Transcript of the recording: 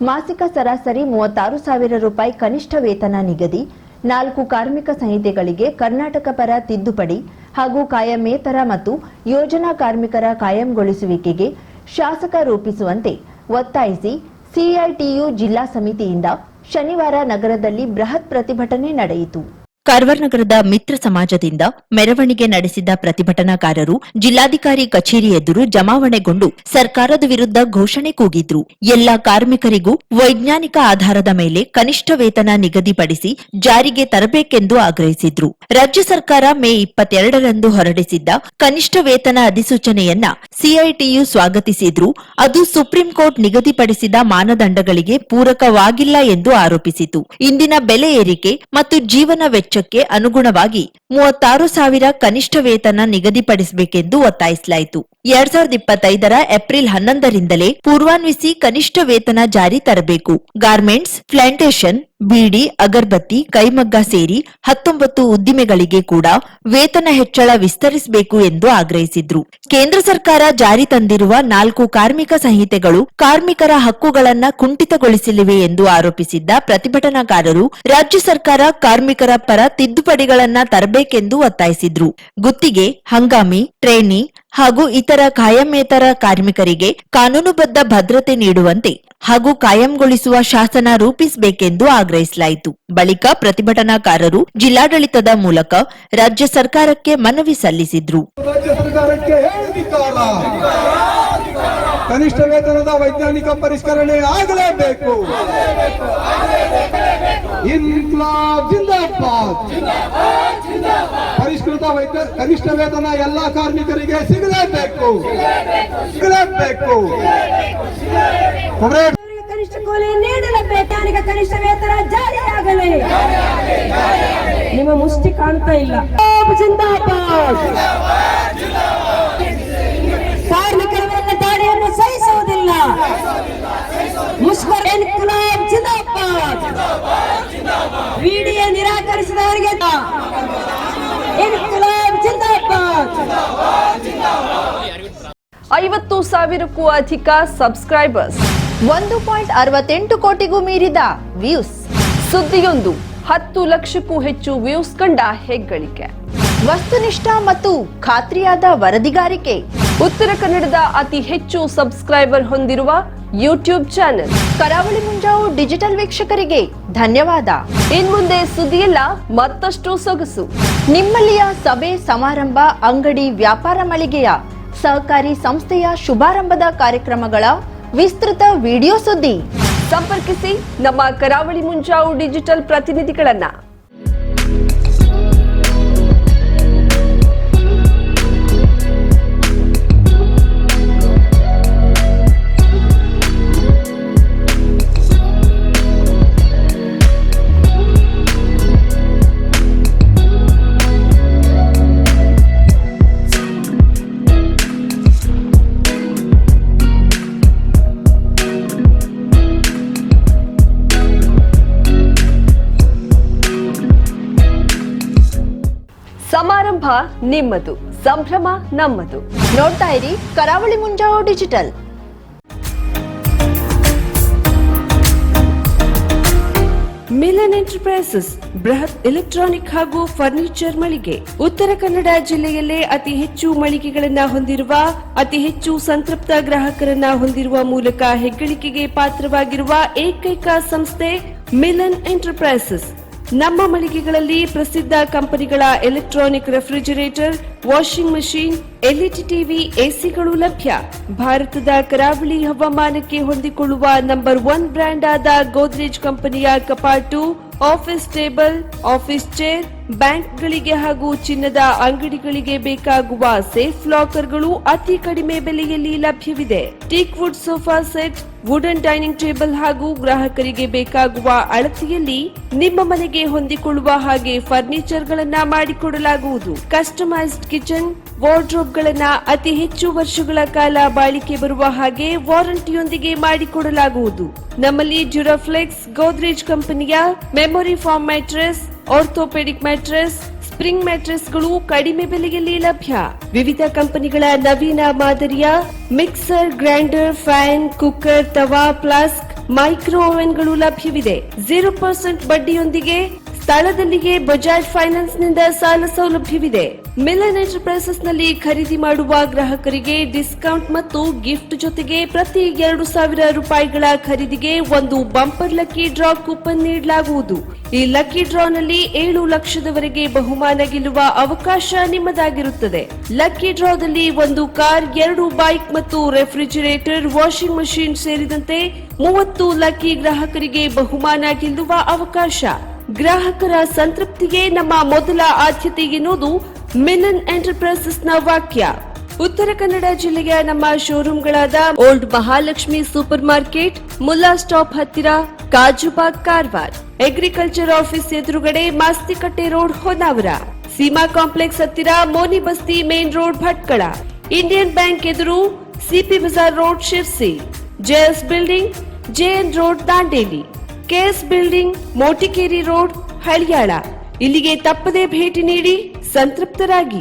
ಮಾಸಿಕ ಸರಾಸರಿ 36,000 ರೂಪಾಯಿ ಕನಿಷ್ಠ ವೇತನ ನಿಗದಿ, 4 ಕಾರ್ಮಿಕ ಸಂಹಿತೆಗಳಿಗೆ ಕರ್ನಾಟಕ ಪರ ತಿದ್ದುಪಡಿ ಹಾಗೂ ಕಾಯಮೇತರ ಮತ್ತು ಯೋಜನಾ ಕಾರ್ಮಿಕರ ಕಾಯಂಗೊಳಿಸುವಿಕೆಗೆ ಶಾಸಕ ರೂಪಿಸುವಂತೆ ಒತ್ತಾಯಿಸಿ ಸಿಐಟಿಯು ಜಿಲ್ಲಾ ಸಮಿತಿಯಿಂದ ಶನಿವಾರ ನಗರದಲ್ಲಿ ಬೃಹತ್ ಪ್ರತಿಭಟನೆ ನಡೆಯಿತು. ಕಾರವಾರ ನಗರದ ಮಿತ್ರ ಸಮಾಜದಿಂದ ಮೆರವಣಿಗೆ ನಡೆಸಿದ ಪ್ರತಿಭಟನಾಕಾರರು ಜಿಲ್ಲಾಧಿಕಾರಿ ಕಚೇರಿ ಎದುರು ಜಮಾವಣೆಗೊಂಡು ಸರ್ಕಾರದ ವಿರುದ್ಧ ಘೋಷಣೆ ಕೂಗಿದ್ರು. ಎಲ್ಲಾ ಕಾರ್ಮಿಕರಿಗೂ ವೈಜ್ಞಾನಿಕ ಆಧಾರದ ಮೇಲೆ ಕನಿಷ್ಠ ವೇತನ ನಿಗದಿಪಡಿಸಿ ಜಾರಿಗೆ ತರಬೇಕೆಂದು ಆಗ್ರಹಿಸಿದ್ರು. ರಾಜ್ಯ ಸರ್ಕಾರ ಮೇ 22ರಂದು ಹೊರಡಿಸಿದ್ದ ಕನಿಷ್ಠ ವೇತನ ಅಧಿಸೂಚನೆಯನ್ನ ಸಿಐಟಿಯು ಸ್ವಾಗತಿಸಿದ್ರು. ಅದು ಸುಪ್ರೀಂ ಕೋರ್ಟ್ ನಿಗದಿಪಡಿಸಿದ ಮಾನದಂಡಗಳಿಗೆ ಪೂರಕವಾಗಿಲ್ಲ ಎಂದು ಆರೋಪಿಸಿತು. ಇಂದಿನ ಬೆಲೆ ಏರಿಕೆ ಮತ್ತು ಜೀವನ ವೆಚ್ಚಕ್ಕೆ ಅನುಗುಣವಾಗಿ 36,000 ಕನಿಷ್ಠ ವೇತನ ನಿಗದಿಪಡಿಸಬೇಕೆಂದು ಒತ್ತಾಯಿಸಲಾಯಿತು. 2025ರ ಏಪ್ರಿಲ್ 11ರಿಂದಲೇ ಪೂರ್ವಾನ್ವಿಸಿ ಕನಿಷ್ಠ ವೇತನ ಜಾರಿ ತರಬೇಕು. ಗಾರ್ಮೆಂಟ್ಸ್, ಪ್ಲಾಂಟೇಶನ್, ಬೀಡಿ, ಅಗರಬತ್ತಿ, ಕೈಮಗ್ಗ ಸೇರಿ 19 ಉದ್ದಿಮೆಗಳಿಗೆ ಕೂಡ ವೇತನ ಹೆಚ್ಚಳ ವಿಸ್ತರಿಸಬೇಕು ಎಂದು ಆಗ್ರಹಿಸಿದ್ರು. ಕೇಂದ್ರ ಸರ್ಕಾರ ಜಾರಿ ತಂದಿರುವ 4 ಕಾರ್ಮಿಕ ಸಂಹಿತೆಗಳು ಕಾರ್ಮಿಕರ ಹಕ್ಕುಗಳನ್ನು ಕುಂಠಿತಗೊಳಿಸಲಿವೆ ಎಂದು ಆರೋಪಿಸಿದ್ದ ಪ್ರತಿಭಟನಾಕಾರರು ರಾಜ್ಯ ಸರ್ಕಾರ ಕಾರ್ಮಿಕರ ಪರ ತಿದ್ದುಪಡಿಗಳನ್ನ ತರಬೇಕೆಂದು ಒತ್ತಾಯಿಸಿದ್ರು. ಗುತ್ತಿಗೆ, ಹಂಗಾಮಿ, ಟ್ರೇನಿ ಹಾಗೂ ಇತರ ಕಾಯಮೇತರ ಕಾರ್ಮಿಕರಿಗೆ ಕಾನೂನುಬದ್ಧ ಭದ್ರತೆ ನೀಡುವಂತೆ ಹಾಗೂ ಕಾಯಂಗೊಳಿಸುವ ಶಾಸನ ರೂಪಿಸಬೇಕೆಂದು ಆಗ್ರಹಿಸಲಾಯಿತು. ಬಳಿಕ ಪ್ರತಿಭಟನಾಕಾರರು ಜಿಲ್ಲಾಡಳಿತದ ಮೂಲಕ ರಾಜ್ಯ ಸರ್ಕಾರಕ್ಕೆ ಮನವಿ ಸಲ್ಲಿಸಿದ್ರು. ಕನಿಷ್ಠ ವೇತನದ ವೈಜ್ಞಾನಿಕ ಪರಿಷ್ಕರಣೆ ಆಗಲೇಬೇಕು. ಇನ್ಕ್ಲಾಬ್ ಜಿಂದಾಬಾದ್. ಪರಿಷ್ಕೃತ ಕನಿಷ್ಠ ವೇತನ ಎಲ್ಲಾ ಕಾರ್ಮಿಕರಿಗೆ ಸಿಗಲೇಬೇಕು. ಕನಿಷ್ಠ ಕೂಲಿ ನೀಡಲೇಬೇಕು. ಕನಿಷ್ಠ ವೇತನ ಜಾರಿಯಾಗಲಿ. ನಿಮ್ಮ ಮುಷ್ಟಿ ಕಾಣ್ತಾ ಇಲ್ಲ. ಜಿಂದಾಬಾದ್. ಕಾರ್ಮಿಕರ ವಿರುದ್ಧ ದಾಳಿಯನ್ನು ಸಹಿಸುವುದಿಲ್ಲ. ಮುಷ್ಕರ ಇನ್ಕ್ಲಾಬ್ ಜಿಂದಾಬಾದ್. ವಿಡಿಯೋ ನಿರಾಕರಿಸಿದವರಿಗೆ ಇನ್ಕ್ಲಾಬ್ ಜಿಂದಾಬಾದ್. 50,000ಕ್ಕೂ ಅಧಿಕ ಸಬ್ಸ್ಕ್ರೈಬರ್ಸ್, 1.68 ಕೋಟಿಗೂ ಮೀರಿದ ವ್ಯೂಸ್. ಸುದ್ದಿಯೊಂದು 10 ಲಕ್ಷಕ್ಕೂ ಹೆಚ್ಚು ವ್ಯೂಸ್ ಕಂಡ ಹೆಗ್ಗಳಿಕೆ. ವಸ್ತುನಿಷ್ಠ ಮತ್ತು ಖಾತ್ರಿಯಾದ ವರದಿಗಾರಿಕೆ. ಉತ್ತರ ಕನ್ನಡದ ಅತಿ ಹೆಚ್ಚು ಸಬ್ಸ್ಕ್ರೈಬರ್ ಹೊಂದಿರುವ ಯೂಟ್ಯೂಬ್ ಚಾನೆಲ್ ಕರಾವಳಿ ಮುಂಜಾವು ಡಿಜಿಟಲ್ ವೀಕ್ಷಕರಿಗೆ ಧನ್ಯವಾದ. ಇನ್ಮುಂದೆ ಸುದ್ದಿಯೆಲ್ಲ ಮತ್ತಷ್ಟು ಸೊಗಸು. ನಿಮ್ಮಲ್ಲಿಯ ಸಭೆ, ಸಮಾರಂಭ, ಅಂಗಡಿ, ವ್ಯಾಪಾರ ಮಳಿಗೆಯ ಸಹಕಾರಿ ಸಂಸ್ಥೆಯ ಶುಭಾರಂಭದ ಕಾರ್ಯಕ್ರಮಗಳ ವಿಸ್ತೃತ ವಿಡಿಯೋ ಸುದ್ದಿ. ಸಂಪರ್ಕಿಸಿ ನಮ್ಮ ಕರಾವಳಿ ಮುಂಜಾವು ಡಿಜಿಟಲ್ ಪ್ರತಿನಿಧಿಗಳನ್ನ. ಸಮಾರಂಭ ನಿಮ್ಮದು, ಸಂಭ್ರಮ ನಮ್ಮದು. ನೋಡ್ತಾ ಇರಿ ಕರಾವಳಿ ಮುಂಜಾವು ಡಿಜಿಟಲ್. ಮಿಲನ್ ಎಂಟರ್ಪ್ರೈಸಸ್ ಬೃಹತ್ ಎಲೆಕ್ಟ್ರಾನಿಕ್ ಹಾಗೂ ಫರ್ನಿಚರ್ ಮಳಿಗೆ. ಉತ್ತರ ಕನ್ನಡ ಜಿಲ್ಲೆಯಲ್ಲೇ ಅತಿ ಹೆಚ್ಚು ಮಳಿಗೆಗಳನ್ನ ಹೊಂದಿರುವ, ಅತಿ ಹೆಚ್ಚು ಸಂತೃಪ್ತ ಗ್ರಾಹಕರನ್ನ ಹೊಂದಿರುವ ಮೂಲಕ ಹೆಗ್ಗಳಿಕೆಗೆ ಪಾತ್ರವಾಗಿರುವ ಏಕೈಕ ಸಂಸ್ಥೆ ಮಿಲನ್ ಎಂಟರ್ಪ್ರೈಸಸ್. ನಮ್ಮ ಮಳಿಗೆಗಳಲ್ಲಿ ಪ್ರಸಿದ್ಧ ಕಂಪನಿಗಳ electronic refrigerator, washing machine, LED TV, ಎಸಿಗಳು ಲಭ್ಯ. ಭಾರತದ ಕರಾವಳಿ ಹವಾಮಾನಕ್ಕೆ ಹೊಂದಿಕೊಳ್ಳುವ ನಂಬರ್ 1 ಬ್ರ್ಯಾಂಡ್ ಆದ ಗೋದ್ರೇಜ್ ಕಂಪನಿಯ ಕಪಾಟು, ಆಫೀಸ್ ಟೇಬಲ್, ಆಫೀಸ್ ಚೇರ್, ಬ್ಯಾಂಕ್ಗಳಿಗೆ ಹಾಗೂ ಚಿನ್ನದ ಅಂಗಡಿಗಳಿಗೆ ಬೇಕಾಗುವ ಸೇಫ್ ಲಾಕರ್ಗಳು ಅತಿ ಕಡಿಮೆ ಬೆಲೆಯಲ್ಲಿ ಲಭ್ಯವಿದೆ. Teak wood sofa set, wooden dining table ಹಾಗೂ ಗ್ರಾಹಕರಿಗೆ ಬೇಕಾಗುವ ಅಳತೆಯಲ್ಲಿ ನಿಮ್ಮ ಮನೆಗೆ ಹೊಂದಿಕೊಳ್ಳುವ ಹಾಗೆ ಫರ್ನಿಚರ್ ಗಳನ್ನ ಮಾಡಿಕೊಡಲಾಗುವುದು. ಕಸ್ಟಮೈಸ್ಡ್ ಕಿಚನ್, ವಾರ್ಡ್ರೋಬ್ ಗಳನ್ನ ಅತಿ ಹೆಚ್ಚು ವರ್ಷಗಳ ಕಾಲ ಬಾಳಿಕೆ ಬರುವ ಹಾಗೆ ವಾರಂಟಿಯೊಂದಿಗೆ ಮಾಡಿಕೊಡಲಾಗುವುದು. ನಮ್ಮಲ್ಲಿ ಡ್ಯೂರಾಫ್ಲೆಕ್ಸ್, ಗೋದ್ರೇಜ್ ಕಂಪನಿಯ memory foam mattress, orthopaedic mattress, spring ಮ್ಯಾಟ್ರೆಸ್ಗಳು ಕಡಿಮೆ ಬೆಲೆಯಲ್ಲಿ ಲಭ್ಯ. ವಿವಿಧ ಕಂಪನಿಗಳ ನವೀನ ಮಾದರಿಯ ಮಿಕ್ಸರ್, ಗ್ರೈಂಡರ್, ಫ್ಯಾನ್, ಕುಕ್ಕರ್, ತವಾ, ಫ್ಲಾಸ್ಕ್, ಮೈಕ್ರೋ ಓವೆನ್ಗಳು ಲಭ್ಯವಿದೆ. 0% ಬಡ್ಡಿಯೊಂದಿಗೆ ಸ್ಥಳದಲ್ಲಿಯೇ ಬಜಾಜ್ ಫೈನಾನ್ಸ್ ನಿಂದ ಸಾಲ ಸೌಲಭ್ಯವಿದೆ. ಮಿಲನ್ ಎಂಟರ್ಪ್ರೈಸಸ್ ನಲ್ಲಿ ಖರೀದಿ ಮಾಡುವ ಗ್ರಾಹಕರಿಗೆ ಡಿಸ್ಕೌಂಟ್ ಮತ್ತು ಗಿಫ್ಟ್ ಜೊತೆಗೆ ಪ್ರತಿ 2,000 ರೂಪಾಯಿಗಳ ಖರೀದಿಗೆ ಒಂದು ಬಂಪರ್ ಲಕ್ಕಿ ಡ್ರಾ ಕೂಪನ್ ನೀಡಲಾಗುವುದು. ಈ ಲಕ್ಕಿ ಡ್ರಾನಲ್ಲಿ 7 ಲಕ್ಷದವರೆಗೆ ಬಹುಮಾನ ಗೆಲ್ಲುವ ಅವಕಾಶ ನಿಮ್ಮದಾಗಿರುತ್ತದೆ. ಲಕ್ಕಿ ಡ್ರಾದಲ್ಲಿ 1 ಕಾರ್, 2 ಬೈಕ್ ಮತ್ತು ರೆಫ್ರಿಜಿರೇಟರ್, ವಾಷಿಂಗ್ ಮಷಿನ್ ಸೇರಿದಂತೆ 30 ಲಕ್ಕಿ ಗ್ರಾಹಕರಿಗೆ ಬಹುಮಾನ ಗೆಲ್ಲುವ ಅವಕಾಶ. ಗ್ರಾಹಕರ ಸಂತೃಪ್ತಿಗೆ ನಮ್ಮ ಮೊದಲ ಆದ್ಯತೆ ಎನ್ನುವುದು ಮಿಲನ್ ಎಂಟರ್ಪ್ರೈಸಸ್ ನ ವಾಕ್ಯ. ಉತ್ತರ ಕನ್ನಡ ಜಿಲ್ಲೆಯ ನಮ್ಮ ಶೋರೂಮ್ಗಳಾದ old Mahalakshmi super market, Mulla stop ಹತ್ತಿರ, ಕಾಜುಬಾಗ್ ಕಾರವಾರ, ಅಗ್ರಿಕಲ್ಚರ್ ಆಫೀಸ್ ಎದುರುಗಡೆ ಮಾಸ್ತಿಕಟ್ಟೆ ರೋಡ್ ಹೊನ್ನಾವರ, ಸೀಮಾ ಕಾಂಪ್ಲೆಕ್ಸ್ ಹತ್ತಿರ Moni Basti main road Bhatkal, Indian bank ಎದುರು CP Bazar road Sirsi, JS building JN road Dandeli, KS building Motikeri road Haliyal. ಇಲ್ಲಿಗೆ ತಪ್ಪದೇ ಭೇಟಿ ನೀಡಿ ಸಂತೃಪ್ತರಾಗಿ.